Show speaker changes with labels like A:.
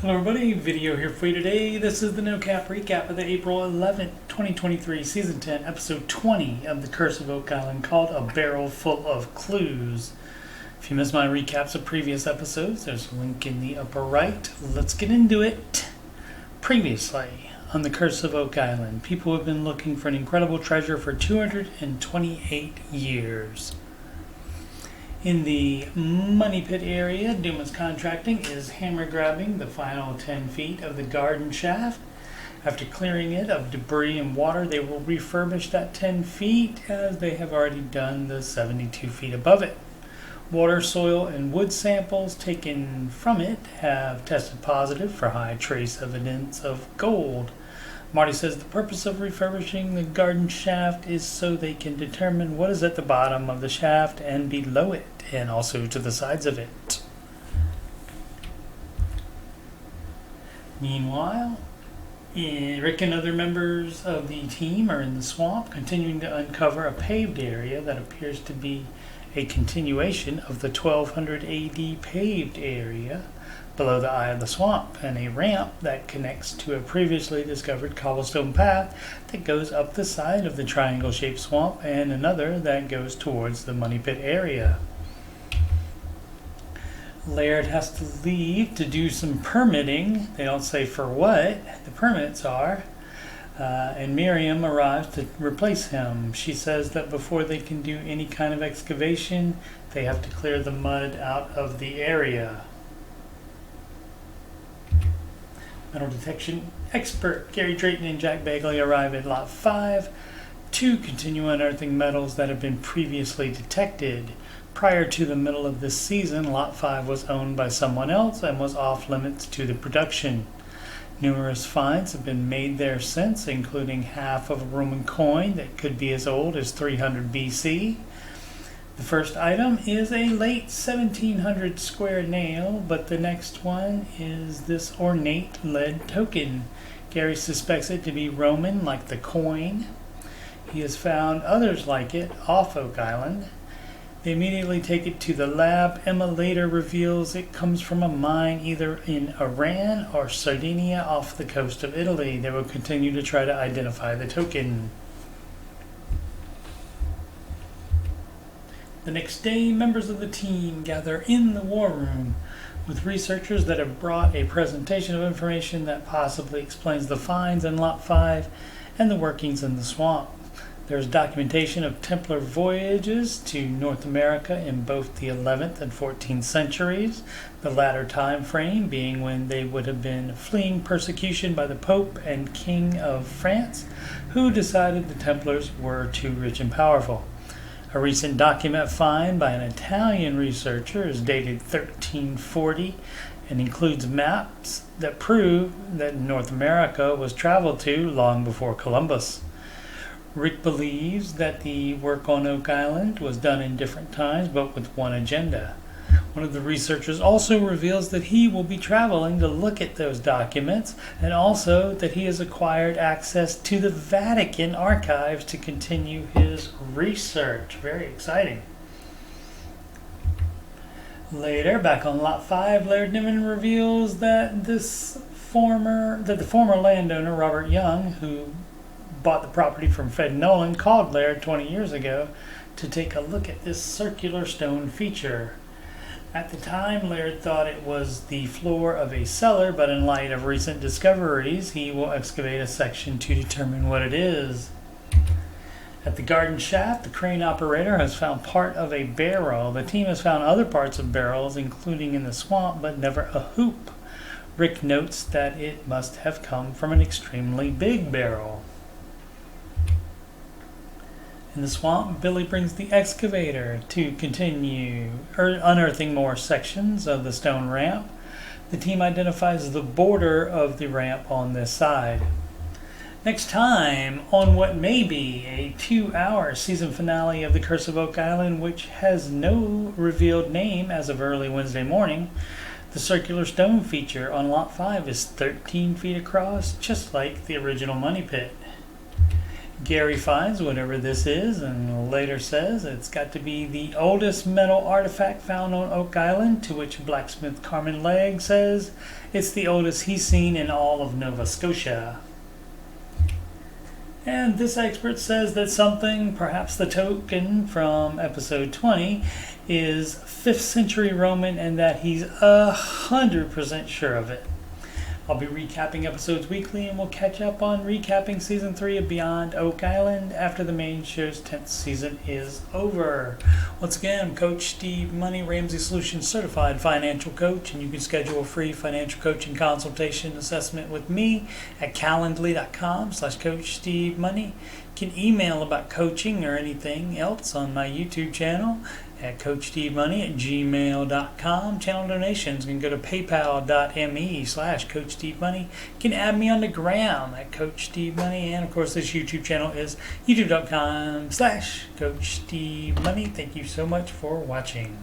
A: Hello everybody, video here for you today. This is the No Cap recap of the April 11th, 2023 Season 10, Episode 20 of The Curse of Oak Island, called A Barrel Full of Clues. If you missed my recaps of previous episodes, there's a link in the upper right. Let's get into it. Previously on The Curse of Oak Island, people have been looking for an incredible treasure for 228 years. In the money pit area, Dumas Contracting is hammer grabbing the final 10 feet of the garden shaft. After clearing it of debris and water, they will refurbish that 10 feet as they have already done the 72 feet above it. Water, soil, and wood samples taken from it have tested positive for high trace evidence of gold. Marty says the purpose of refurbishing the garden shaft is so they can determine what is at the bottom of the shaft and below it, and also to the sides of it. Meanwhile, Rick and other members of the team are in the swamp, continuing to uncover a paved area that appears to be a continuation of the 1200 AD paved area below the eye of the swamp, and a ramp that connects to a previously discovered cobblestone path that goes up the side of the triangle-shaped swamp, and another that goes towards the money pit area. Laird has to leave to do some permitting. They don't say for what the permits are. And Miriam arrives to replace him. She says that before they can do any kind of excavation, they have to clear the mud out of the area. Metal detection expert Gary Drayton and Jack Bagley arrive at Lot 5 to continue unearthing metals that have been previously detected. Prior to the middle of this season, Lot 5 was owned by someone else and was off limits to the production. Numerous finds have been made there since, including half of a Roman coin that could be as old as 300 BC. The first item is a late 1700 square nail, but the next one is this ornate lead token. Gary suspects it to be Roman, like the coin. He has found others like it off Oak Island. They immediately take it to the lab. Emma later reveals it comes from a mine either in Iran or Sardinia off the coast of Italy. They will continue to try to identify the token. The next day, members of the team gather in the war room with researchers that have brought a presentation of information that possibly explains the finds in Lot 5 and the workings in the swamp. There's documentation of Templar voyages to North America in both the 11th and 14th centuries, the latter time frame being when they would have been fleeing persecution by the Pope and King of France, who decided the Templars were too rich and powerful. A recent document find by an Italian researcher is dated 1340 and includes maps that prove that North America was traveled to long before Columbus. Rick believes that the work on Oak Island was done in different times, but with one agenda. One of the researchers also reveals that he will be traveling to look at those documents, and also that he has acquired access to the Vatican archives to continue his research. Very exciting. Later, back on Lot 5, Laird Niven reveals that the former landowner, Robert Young, who bought the property from Fred Nolan, called Laird 20 years ago to take a look at this circular stone feature. At the time, Laird thought it was the floor of a cellar, but in light of recent discoveries, he will excavate a section to determine what it is. At the garden shaft, the crane operator has found part of a barrel. The team has found other parts of barrels, including in the swamp, but never a hoop. Rick notes that it must have come from an extremely big barrel. In the swamp, Billy brings the excavator to continue unearthing more sections of the stone ramp. The team identifies the border of the ramp on this side. Next time, on what may be a 2-hour season finale of The Curse of Oak Island, which has no revealed name as of early Wednesday morning, the circular stone feature on Lot 5 is 13 feet across, just like the original money pit. Gary finds whatever this is and later says it's got to be the oldest metal artifact found on Oak Island, to which blacksmith Carmen Legg says it's the oldest he's seen in all of Nova Scotia. And this expert says that something, perhaps the token from episode 20, is 5th century Roman and that he's 100% sure of it. I'll be recapping episodes weekly, and we'll catch up on recapping Season 3 of Beyond Oak Island after the main show's 10th season is over. Once again, I'm Coach Steve Money, Ramsey Solutions Certified Financial Coach, and you can schedule a free financial coaching consultation assessment with me at calendly.com/Coach Steve Money. You can email about coaching or anything else on my YouTube channel at CoachSteveMoney@gmail.com. Channel donations can go to paypal.me/CoachSteveMoney. You can add me on the gram at Coach Steve Money. And of course, this YouTube channel is youtube.com/CoachSteveMoney. Thank you so much for watching.